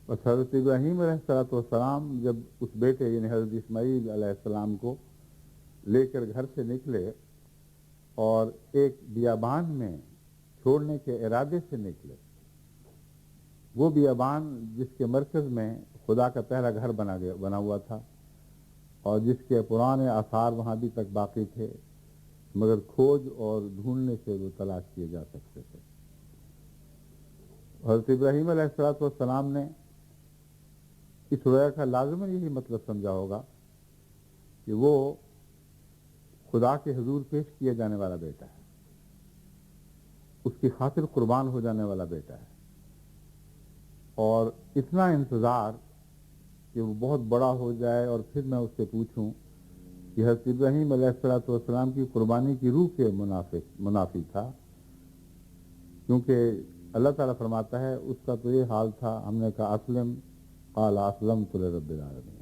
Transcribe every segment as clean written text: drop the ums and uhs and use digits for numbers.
بس حضرت ابراہیم علیہ السلام جب اس بیٹے یعنی حضرت اسماعیل علیہ السلام کو لے کر گھر سے نکلے اور ایک بیابان میں چھوڑنے کے ارادے سے نکلے، وہ بیابان جس کے مرکز میں خدا کا پہلا گھر بنا ہوا تھا اور جس کے پرانے آثار وہاں بھی تک باقی تھے، مگر کھوج اور ڈھونڈنے سے وہ تلاش کیے جا سکتے تھے۔ حضرت ابراہیم علیہ السلام نے اس رویا کا لازماً یہی مطلب سمجھا ہوگا کہ وہ خدا کے حضور پیش کیا جانے والا بیٹا ہے، اس کی خاطر قربان ہو جانے والا بیٹا ہے، اور اتنا انتظار کہ وہ بہت بڑا ہو جائے اور پھر میں اس سے پوچھوں کہ حضرت ابراہیم علیہ السلام کی قربانی کی روح کے منافی تھا، کیونکہ اللہ تعالیٰ فرماتا ہے اس کا تو یہ حال تھا، ہم نے کہا اسلم قال اسلمت لرب العالمین،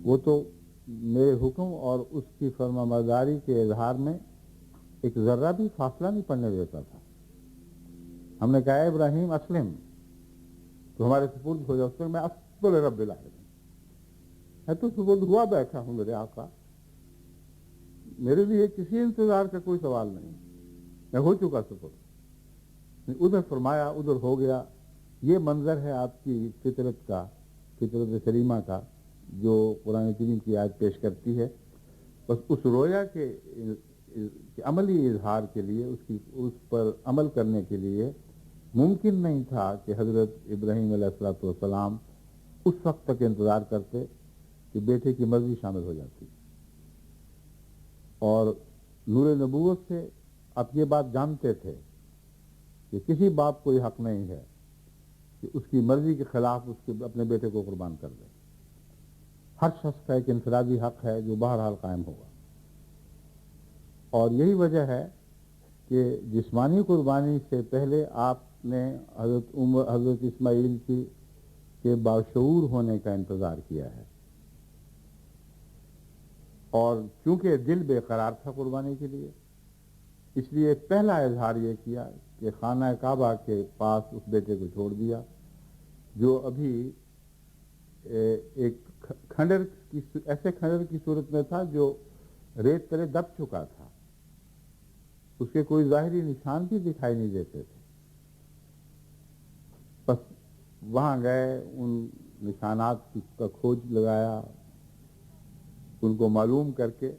وہ تو میرے حکم اور اس کی فرما برداری کے اظہار میں ایک ذرہ بھی فاصلہ نہیں پڑنے دیتا تھا۔ ہم نے کہا ابراہیم اسلم، تو ہمارے سپرد ہو جاؤ، اس میں اسلمت لرب العالمین ہے، تو سپرد ہوا بیٹھا ہوں میرے آقا، میرے لیے کسی انتظار کا کوئی سوال نہیں، میں ہو چکا سپرد۔ ادھر فرمایا ادھر ہو گیا۔ یہ منظر ہے آپ کی فطرت کا، فطرت سلیمہ کا، جو قرآن کریم کی آیت پیش کرتی ہے۔ بس اس رویا کے عملی اظہار کے لیے، اس پر عمل کرنے کے لیے ممکن نہیں تھا کہ حضرت ابراہیم علیہ السلام اس وقت تک انتظار کرتے کہ بیٹے کی مرضی شامل ہو جاتی، اور نور نبوت سے آپ یہ بات جانتے تھے کہ کسی باپ کو یہ حق نہیں ہے کہ اس کی مرضی کے خلاف اپنے بیٹے کو قربان کر دے۔ ہر شخص کا ایک انفرادی حق ہے جو بہرحال قائم ہوگا، اور یہی وجہ ہے کہ جسمانی قربانی سے پہلے آپ نے حضرت اسماعیل کے باشعور ہونے کا انتظار کیا ہے، اور چونکہ دل بے قرار تھا قربانی کے لیے، اس لیے پہلا اظہار یہ کیا کہ خانہ کعبہ کے پاس اس بیٹے کو چھوڑ دیا، جو ابھی ایک ایسے کھنڈر کی صورت میں تھا جو ریت تلے دب چکا تھا، اس کے کوئی ظاہری نشان بھی دکھائی نہیں دیتے تھے۔ بس وہاں گئے، ان نشانات کا کھوج لگایا، ان کو معلوم کر کے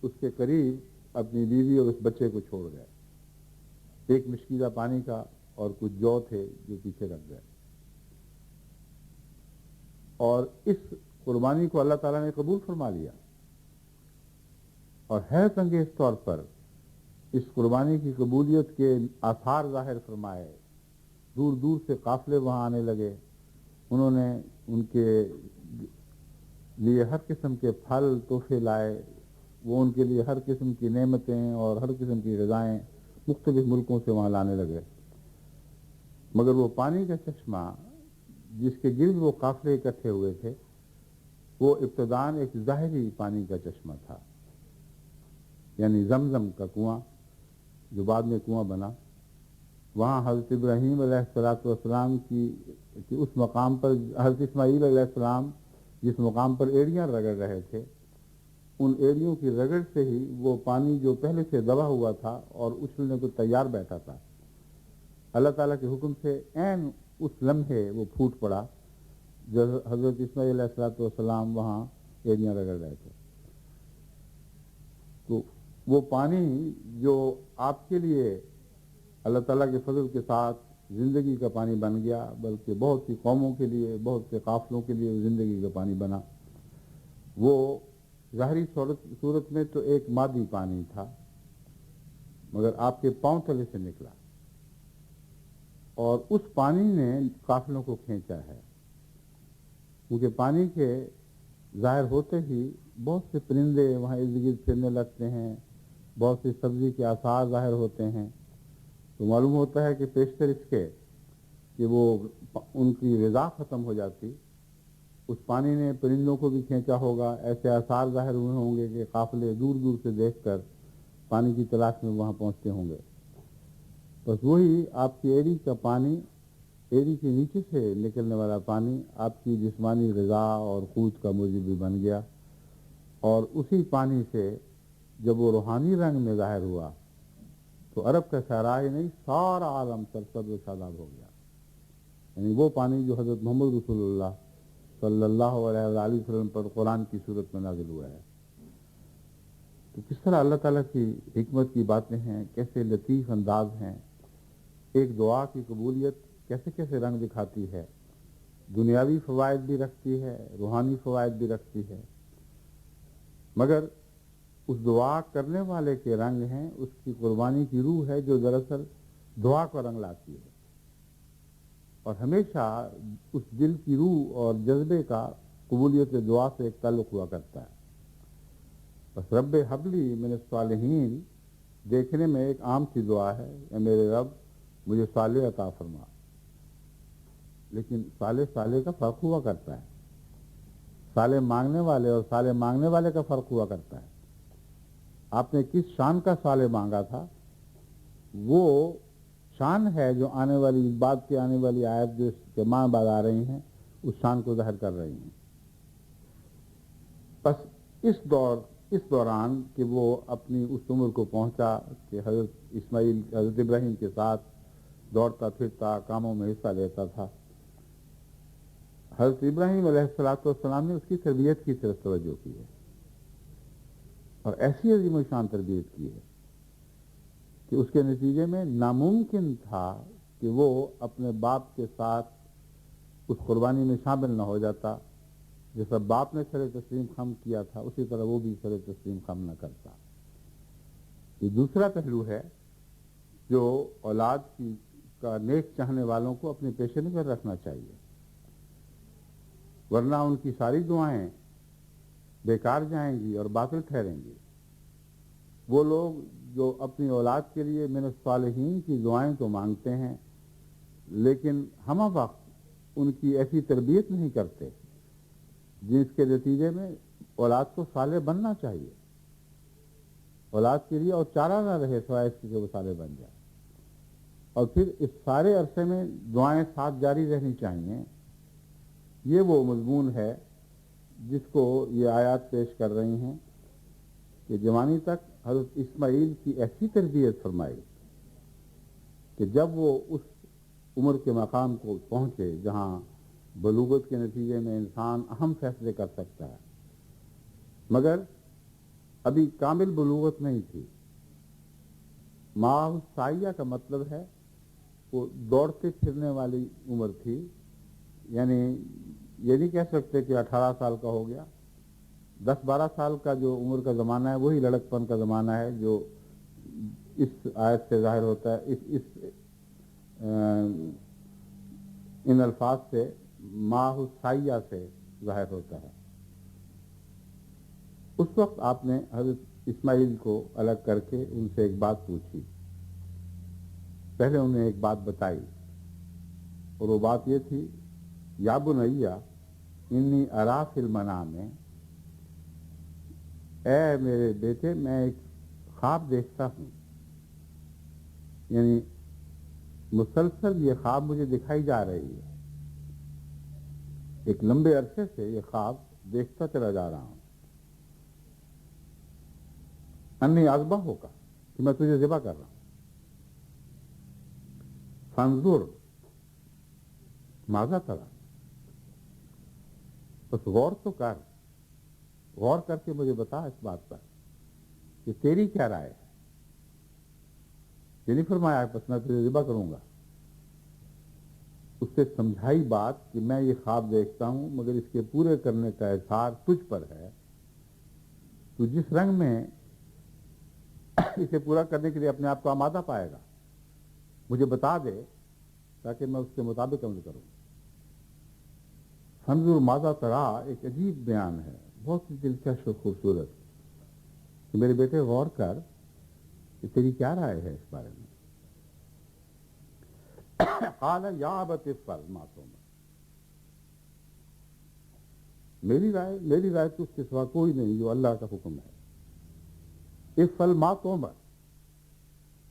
اس کے قریب اپنی بیوی اور اس بچے کو چھوڑ گئے، ایک مشکیزہ پانی کا اور کچھ جو تھے جو پیچھے رکھ گئے، اور اس قربانی کو اللہ تعالیٰ نے قبول فرما لیا، اور حیرت انگیز طور پر اس قربانی کی قبولیت کے آثار ظاہر فرمائے۔ دور دور سے قافلے وہاں آنے لگے، انہوں نے ان کے لیے ہر قسم کے پھل تحفے لائے، وہ ان کے لیے ہر قسم کی نعمتیں اور ہر قسم کی غذائیں مختلف ملکوں سے وہاں لانے لگے، مگر وہ پانی کا چشمہ جس کے گرد وہ قافلے اکٹھے ہوئے تھے، وہ ابتداً ایک ظاہری پانی کا چشمہ تھا، یعنی زمزم کا کنواں جو بعد میں کنواں بنا۔ وہاں حضرت ابراہیم علیہ السلام کی اس مقام پر، حضرت اسماعیل علیہ السلام جس مقام پر ایڑیاں رگڑ رہے تھے، ان ایڑیوں کی رگڑ سے ہی وہ پانی جو پہلے سے دبا ہوا تھا اور اچھلنے کو تیار بیٹھا تھا، اللہ تعالیٰ کے حکم سے عین اس لمحے وہ پھوٹ پڑا جب حضرت اسماعیل علیہ السلام وہاں ایڑیاں رگڑ رہے تھے۔ تو وہ پانی جو آپ کے لیے اللہ تعالیٰ کے فضل کے ساتھ زندگی کا پانی بن گیا، بلکہ بہت سی قوموں کے لیے، بہت سے قافلوں کے لیے زندگی کا پانی بنا، وہ ظاہری صورت میں تو ایک مادی پانی تھا، مگر آپ کے پاؤں تلے سے نکلا، اور اس پانی نے قافلوں کو کھینچا ہے، کیونکہ پانی کے ظاہر ہوتے ہی بہت سے پرندے وہاں ارد گرد پھرنے لگتے ہیں، بہت سی سبزی کے آثار ظاہر ہوتے ہیں، تو معلوم ہوتا ہے کہ پیشتر اس کے کہ وہ ان کی غذا ختم ہو جاتی، اس پانی نے پرندوں کو بھی کھینچا ہوگا، ایسے آثار ظاہر ہوئے ہوں گے کہ قافلے دور دور سے دیکھ کر پانی کی تلاش میں وہاں پہنچتے ہوں گے۔ بس وہی آپ کی ایڑی کا پانی ایری کے نیچے سے نکلنے والا پانی آپ کی جسمانی غذا اور قوت کا موجب بھی بن گیا، اور اسی پانی سے جب وہ روحانی رنگ میں ظاہر ہوا تو عرب کا صحرا ہی نہیں، سارا عالم سرسبز و شاداب ہو گیا۔ یعنی وہ پانی جو حضرت محمد رسول اللہ صلی اللہ علیہ وآلہ وسلم پر قرآن کی صورت میں نازل ہوا ہے۔ تو کس طرح اللہ تعالیٰ کی حکمت کی باتیں ہیں، کیسے لطیف انداز ہیں، ایک دعا کی قبولیت کیسے کیسے رنگ دکھاتی ہے، دنیاوی فوائد بھی رکھتی ہے، روحانی فوائد بھی رکھتی ہے، مگر اس دعا کرنے والے کے رنگ ہیں، اس کی قربانی کی روح ہے جو دراصل دعا کا رنگ لاتی ہے، اور ہمیشہ اس دل کی روح اور جذبے کا قبولیت دعا سے ایک تعلق ہوا کرتا ہے۔ بس رب حبلی من الصالحین دیکھنے میں ایک عام سی دعا ہے، اے میرے رب مجھے صالح عطا فرما، لیکن صالح کا فرق ہوا کرتا ہے، صالح مانگنے والے اور صالح مانگنے والے کا فرق ہوا کرتا ہے۔ آپ نے کس شان کا صالح مانگا تھا، وہ شان ہے جو آنے والی بعد کی آنے والی آیت جو اس کے ماں بعد آ رہی ہیں اس شان کو ظاہر کر رہی ہیں۔ بس اس دوران کہ وہ اپنی اس عمر کو پہنچا کہ حضرت ابراہیم کے ساتھ دوڑتا پھرتا، کاموں میں حصہ لیتا تھا، حضرت ابراہیم علیہ السلام نے اس کی تربیت کی طرف توجہ کی ہے، اور ایسی عظیم الشان تربیت کی ہے کہ اس کے نتیجے میں ناممکن تھا کہ وہ اپنے باپ کے ساتھ اس قربانی میں شامل نہ ہو جاتا، جیسا باپ نے سر تسلیم خم کیا تھا اسی طرح وہ بھی سر تسلیم خم نہ کرتا۔ یہ دوسرا پہلو ہے جو اولاد کا نیک چاہنے والوں کو اپنے پیش نظر رکھنا چاہیے، ورنہ ان کی ساری دعائیں بیکار جائیں گی اور باطل ٹھہریں گی۔ وہ لوگ جو اپنی اولاد کے لیے من الصالحین کی دعائیں تو مانگتے ہیں، لیکن ہمہ وقت ان کی ایسی تربیت نہیں کرتے جس کے نتیجے میں اولاد کو صالح بننا چاہیے، اولاد کے لیے اور چارہ نہ رہے سوائے اس کے کہ وہ صالح بن جائے، اور پھر اس سارے عرصے میں دعائیں ساتھ جاری رہنی چاہیے۔ یہ وہ مضمون ہے جس کو یہ آیات پیش کر رہی ہیں کہ جوانی تک حضرت اسماعیل کی ایسی تربیت فرمائی کہ جب وہ اس عمر کے مقام کو پہنچے جہاں بلوغت کے نتیجے میں انسان اہم فیصلے کر سکتا ہے، مگر ابھی کامل بلوغت نہیں تھی۔ ماہ سایہ کا مطلب ہے وہ دوڑتے پھرنے والی عمر تھی، یعنی یہ نہیں کہہ سکتے کہ 18 سال کا ہو گیا۔ 10-12 سال کا جو عمر کا زمانہ ہے وہی لڑکپن کا زمانہ ہے جو اس آیت سے ظاہر ہوتا ہے، ان الفاظ سے ماہ سایہ سے ظاہر ہوتا ہے۔ اس وقت آپ نے حضرت اسماعیل کو الگ کر کے ان سے ایک بات پوچھی، پہلے انہیں ایک بات بتائی، اور وہ بات یہ تھی، یا بنیا انی ارا فی المنام، اے میرے بیٹے میں ایک خواب دیکھتا ہوں، یعنی مسلسل یہ خواب مجھے دکھائی جا رہی ہے، ایک لمبے عرصے سے یہ خواب دیکھتا چلا جا رہا ہوں، انی اذبح ہوگا کہ میں تجھے ذبح کر رہا ہوں، فانظر ماذا ترى، بس غور تو کر، غور کر کے مجھے بتا اس بات پر کہ تیری کیا رائے ہے۔ یہ نہیں فرمایا بس میں تجھے ذبح کروں گا، اس سے سمجھائی بات کہ میں یہ خواب دیکھتا ہوں مگر اس کے پورے کرنے کا اظہار تجھ پر ہے، تو جس رنگ میں اسے پورا کرنے کے لیے اپنے آپ کو آمادہ پائے گا مجھے بتا دے تاکہ میں اس کے مطابق عمل کروں۔ فانظر ماذا ترى ایک عجیب بیان ہے، بہت ہی دلچسپ اور خوبصورت، کہ میرے بیٹے غور کر کہ تیری کیا رائے ہے اس بارے میں۔ قال یا ابت افعل ما تؤمر، میری رائے تو اس کے سوا کوئی نہیں جو اللہ کا حکم ہے۔ افعل ما تؤمر،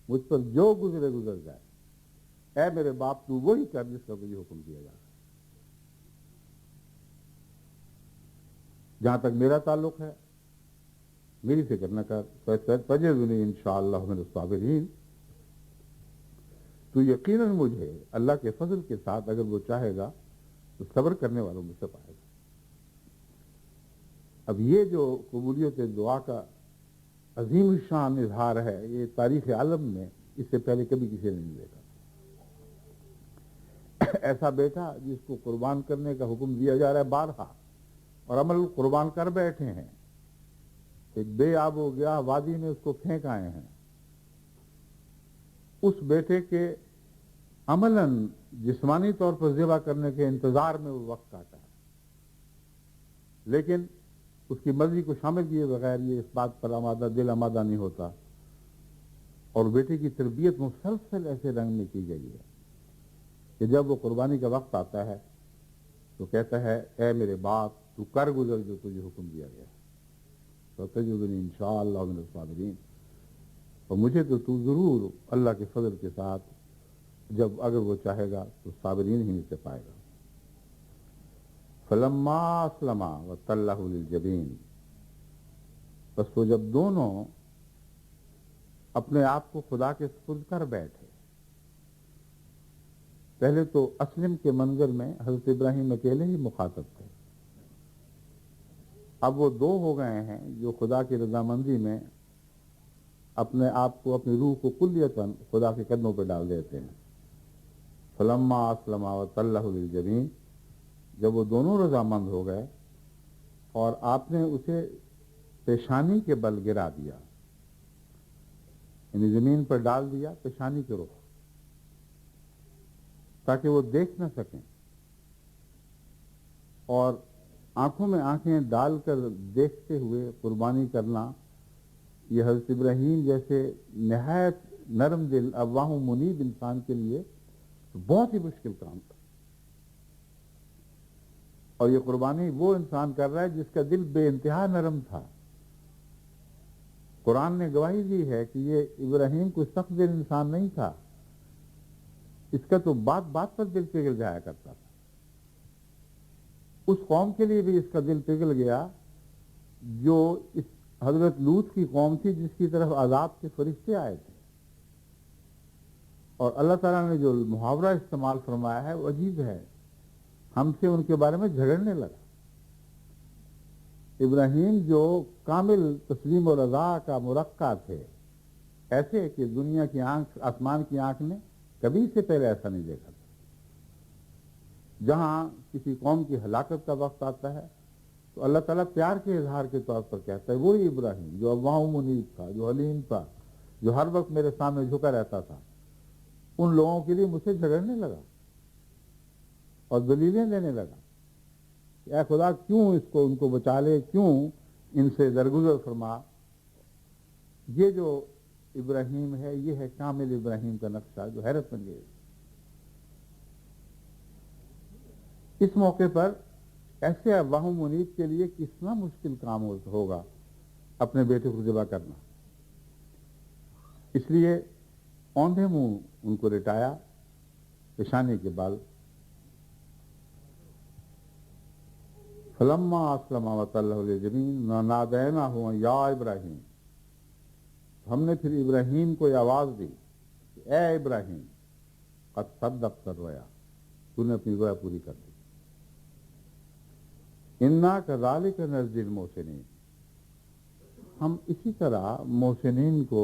مجھ پر جو گزر جائے، اے میرے باپ تو وہی کر جس کا تجھے حکم دیا جا رہا ہے. جہاں تک میرا تعلق ہے میری فکر نہ کر، تجدنی انشاءاللہ من الصابرین. تو یقیناً مجھے اللہ کے فضل کے ساتھ اگر وہ چاہے گا تو صبر کرنے والوں میں سے پائے گا. اب یہ جو قبولیت دعا کا عظیم الشان اظہار ہے، یہ تاریخ عالم میں اس سے پہلے کبھی کسی نے نہیں دیکھا. ایسا بیٹا جس کو قربان کرنے کا حکم دیا جا رہا ہے بارہا، اور عمل قربان کر بیٹھے ہیں. ایک بے آب و گیا وادی میں اس کو پھینک آئے ہیں. اس بیٹے کے عملاً جسمانی طور پر ذبح کرنے کے انتظار میں وہ وقت کاٹا ہے، لیکن اس کی مرضی کو شامل کیے بغیر یہ اس بات پر دل آمادہ نہیں ہوتا. اور بیٹے کی تربیت مسلسل ایسے رنگ میں کی گئی ہے کہ جب وہ قربانی کا وقت آتا ہے تو کہتا ہے اے میرے باپ تو کر گزر جو تجھے حکم دیا گیا ہے، تو تجدنی انشاءاللہ من الصابرین. اور مجھے تو ضرور اللہ کے فضل کے ساتھ جب اگر وہ چاہے گا تو صابرین ہی میں سے پائے گا. فلما اسلما وتلہ للجبین، بس وہ جب دونوں اپنے آپ کو خدا کے سپرد کر بیٹھے. پہلے تو اسلم کے منظر میں حضرت ابراہیم اکیلے ہی مخاطب تھے، اب وہ دو ہو گئے ہیں جو خدا کی رضامندی میں اپنے آپ کو، اپنی روح کو کلیتاً خدا کے قدموں پہ ڈال دیتے ہیں. فلما اسلما وتلہ للجبین، جب وہ دونوں رضامند ہو گئے اور آپ نے اسے پیشانی کے بل گرا دیا، یعنی زمین پر ڈال دیا پیشانی کے رخ، تاکہ وہ دیکھ نہ سکیں. اور آنکھوں میں آنکھیں ڈال کر دیکھتے ہوئے قربانی کرنا یہ حضرت ابراہیم جیسے نہایت نرم دل اواہ و منیب انسان کے لیے بہت ہی مشکل کام تھا. اور یہ قربانی وہ انسان کر رہا ہے جس کا دل بے انتہا نرم تھا. قرآن نے گواہی دی ہے کہ یہ ابراہیم کوئی سخت دل انسان نہیں تھا، اس کا تو بات بات پر دل پگھل جایا کرتا تھا. اس قوم کے لیے بھی اس کا دل پگھل گیا جو اس حضرت لوط کی قوم تھی جس کی طرف عذاب کے فرشتے آئے تھے. اور اللہ تعالیٰ نے جو محاورہ استعمال فرمایا ہے وہ عجیب ہے، ہم سے ان کے بارے میں جھگڑنے لگا. ابراہیم جو کامل تسلیم و رضا کا مرقع تھے، ایسے کہ دنیا کی آنکھ، آسمان کی آنکھ نے کبھی سے پہلے ایسا نہیں دیکھا تھا. جہاں کسی قوم کی ہلاکت کا وقت آتا ہے تو اللہ تعالیٰ پیار کے اظہار کے طور پر کہتا ہے وہی ابراہیم جو اواہ و منیب تھا، جو حلیم تھا، جو ہر وقت میرے سامنے جھکا رہتا تھا، ان لوگوں کے لیے مجھ سے جھگڑنے لگا اور دلیلیں دینے لگا کہ اے خدا کیوں اس کو، ان کو بچا لے، کیوں ان سے درگزر فرما. یہ جو ابراہیم ہے یہ ہے کامل ابراہیم کا نقشہ جو حیرت انگیز. اس موقع پر ایسے اواہ و منیب کے لیے کتنا مشکل کام ہوگا اپنے بیٹے کو ذبح کرنا. اس لیے اوندھے منہ ان کو لٹایا پیشانی کے بال. فلما اسلما وتلہ للجبین نادیناہ یا ابراہیم، ہم نے پھر ابراہیم کو یہ آواز دی کہ اے ابراہیم قد صدقت الرؤیا، تو نے اپنی رؤیا پوری کر دی. انا کذالک نجزی المحسنین، ہم اسی طرح محسنین کو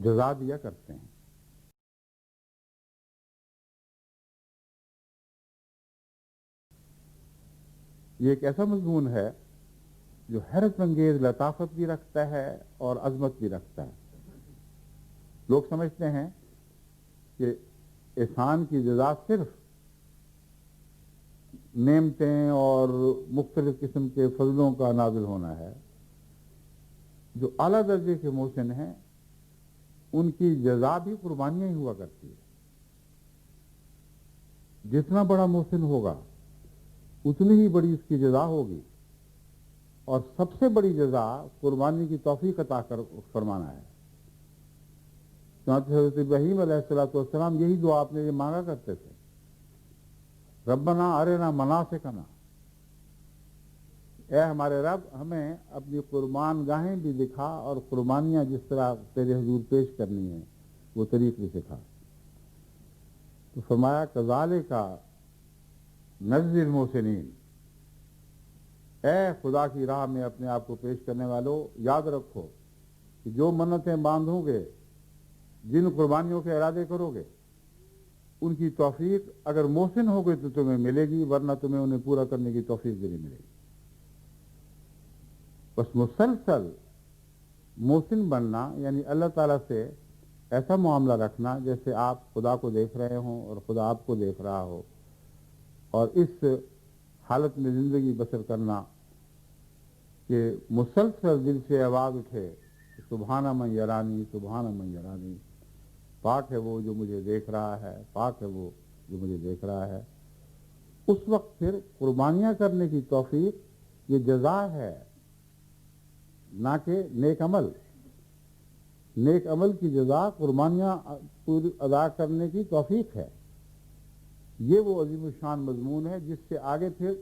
جزا دیا کرتے ہیں. یہ ایک ایسا مضمون ہے جو حیرت انگیز لطافت بھی رکھتا ہے اور عظمت بھی رکھتا ہے. لوگ سمجھتے ہیں کہ احسان کی جزا صرف نعمتیں اور مختلف قسم کے فضلوں کا نازل ہونا ہے. جو اعلیٰ درجے کے محسن ہیں ان کی جزا بھی قربانیاں ہی ہوا کرتی ہے. جتنا بڑا محسن ہوگا اتنی ہی بڑی اس کی جزا ہوگی، اور سب سے بڑی جزا قربانی کی توفیق عطا فرمانا ہے. چنانچہ حضرت ابراہیم علیہ السلام یہی دعا آپ نے یہ مانگا کرتے تھے، ربنا ارنا مناسکنا، اے ہمارے رب ہمیں اپنی قربان گاہیں بھی دکھا اور قربانیاں جس طرح تیرے حضور پیش کرنی ہیں وہ طریق بھی سکھا۔ تو فرمایا کذالک نجزی المحسنین، اے خدا کی راہ میں اپنے آپ کو پیش کرنے والوں، یاد رکھو کہ جو منتیں باندھو گے، جن قربانیوں کے ارادے کرو گے، ان کی توفیق اگر محسن ہو گئی تو تمہیں ملے گی، ورنہ تمہیں انہیں پورا کرنے کی توفیق بھی نہیں ملے گی۔ بس مسلسل محسن بننا یعنی اللہ تعالیٰ سے ایسا معاملہ رکھنا جیسے آپ خدا کو دیکھ رہے ہوں اور خدا آپ کو دیکھ رہا ہو، اور اس حالت میں زندگی بسر کرنا کہ مسلسل دل سے آواز اٹھے سبحانہ من یرانی، سبحانہ من یرانی، پاک ہے وہ جو مجھے دیکھ رہا ہے، پاک ہے وہ جو مجھے دیکھ رہا ہے۔ اس وقت پھر قربانیاں کرنے کی توفیق یہ جزا ہے، نہ کہ نیک عمل۔ نیک عمل کی جزا قربانیاں پوری ادا کرنے کی توفیق ہے۔ یہ وہ عظیم الشان مضمون ہے جس سے آگے پھر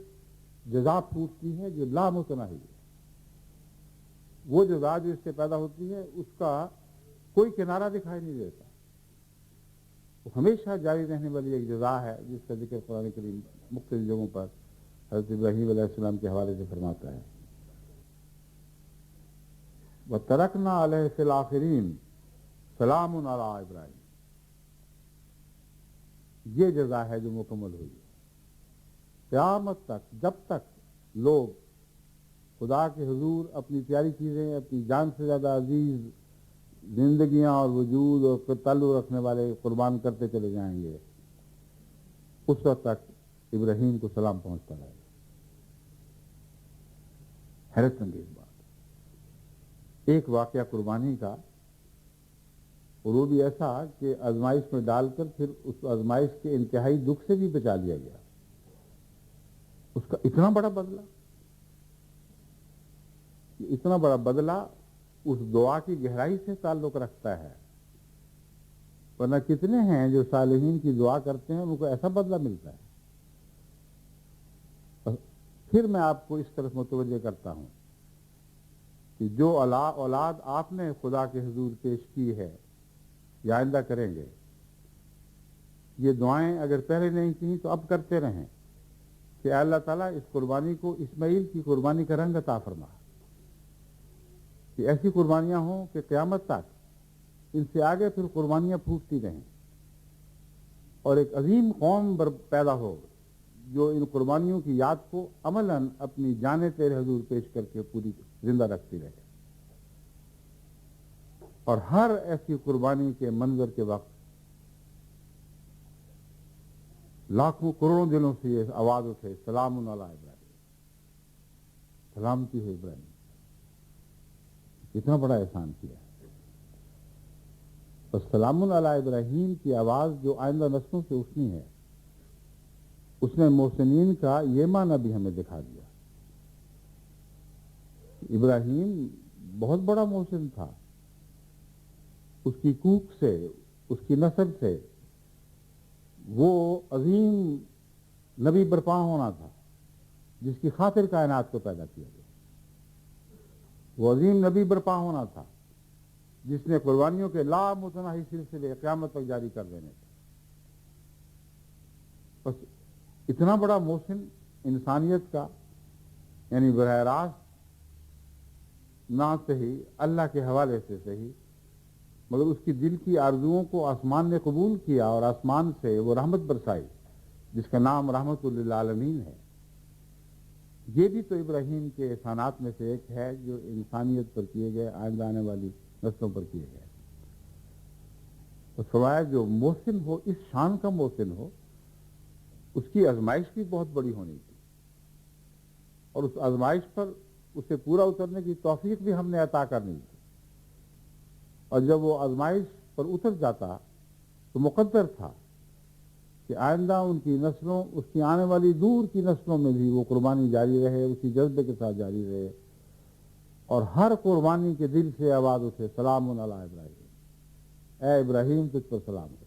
جزا پھوٹتی ہے جو لامتناہی ہے۔ وہ جزا جو اس سے پیدا ہوتی ہے اس کا کوئی کنارہ دکھائی نہیں دیتا، وہ ہمیشہ جاری رہنے والی ایک جزا ہے جس کا ذکر قرآن کریم مختلف جگہوں پر حضرت ابراہیم علیہ السلام کے حوالے سے فرماتا ہے۔ وَتَرَكْنَا عَلَيْهِ فِي الْآخِرِينَ سَلَامٌ عَلَىٰ ابراہیم، یہ جزا ہے جو مکمل ہوئی ہے۔ قیامت تک جب تک لوگ خدا کے حضور اپنی پیاری چیزیں، اپنی جان سے زیادہ عزیز زندگیاں اور وجود اور تعلق رکھنے والے قربان کرتے چلے جائیں گے، اس وقت تک ابراہیم کو سلام پہنچتا رہے گا۔ حیرت انگیز بات، ایک واقعہ قربانی کا، اور وہ بھی ایسا کہ آزمائش میں ڈال کر پھر اس آزمائش کے انتہائی دکھ سے بھی بچا لیا گیا۔ اس کا اتنا بڑا بدلہ، اتنا بڑا بدلہ اس دعا کی گہرائی سے تعلق رکھتا ہے، ورنہ کتنے ہیں جو صالحین کی دعا کرتے ہیں ان کو ایسا بدلہ ملتا ہے۔ پھر میں آپ کو اس طرف متوجہ کرتا ہوں کہ جو اولاد آپ نے خدا کے حضور پیش کی ہے یا آئندہ کریں گے، یہ دعائیں اگر پہلے نہیں کی تو اب کرتے رہیں کہ اے اللہ تعالیٰ اس قربانی کو اسماعیل کی قربانی کا رنگ عطا فرما، کہ ایسی قربانیاں ہوں کہ قیامت تک ان سے آگے پھر قربانیاں پھوٹتی رہیں، اور ایک عظیم قوم پیدا ہو جو ان قربانیوں کی یاد کو عملاً اپنی جانیں تیرے حضور پیش کر کے پوری زندہ رکھتی رہے۔ اور ہر ایسی قربانی کے منظر کے وقت لاکھوں کروڑوں دلوں سے یہ آواز اٹھے سلام علی ابراہیم، سلامتی ہو ابراہیم، اتنا بڑا احسان کیا ہے۔ اور سلام علی ابراہیم کی آواز جو آئندہ نسلوں سے اٹھنی ہے، اس نے محسنین کا یہ معنی بھی ہمیں دکھا دیا۔ ابراہیم بہت بڑا محسن تھا، اس کی کوکھ سے، اس کی نسل سے وہ عظیم نبی برپا ہونا تھا جس کی خاطر کائنات کو پیدا کیا گیا۔ وہ عظیم نبی برپا ہونا تھا جس نے قربانیوں کے لامتناہی سلسلے قیامت تک جاری کر دینے تھے۔ بس اتنا بڑا محسن انسانیت کا، یعنی براہ راست نہ صحیح اللہ کے حوالے سے صحیح، مگر اس کی دل کی آرزوؤں کو آسمان نے قبول کیا اور آسمان سے وہ رحمت برسائی جس کا نام رحمت للعالمین ہے۔ یہ بھی تو ابراہیم کے احسانات میں سے ایک ہے جو انسانیت پر کیے گئے، آئندہ آنے والی نسلوں پر کیے گئے۔ تو فرمایا جو محسن ہو، اس شان کا محسن ہو، اس کی آزمائش بھی بہت بڑی ہونی تھی، اور اس آزمائش پر اسے پورا اترنے کی توفیق بھی ہم نے عطا کرنی تھی، اور جب وہ آزمائش پر اتر جاتا تو مقدر تھا کہ آئندہ ان کی نسلوں، اس کی آنے والی دور کی نسلوں میں بھی وہ قربانی جاری رہے، اسی جذبے کے ساتھ جاری رہے، اور ہر قربانی کے دل سے آواز اٹھے سلام علی ابراہیم، اے ابراہیم تجھ پر سلام ہے.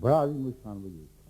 بڑا عظیم الشان وجود.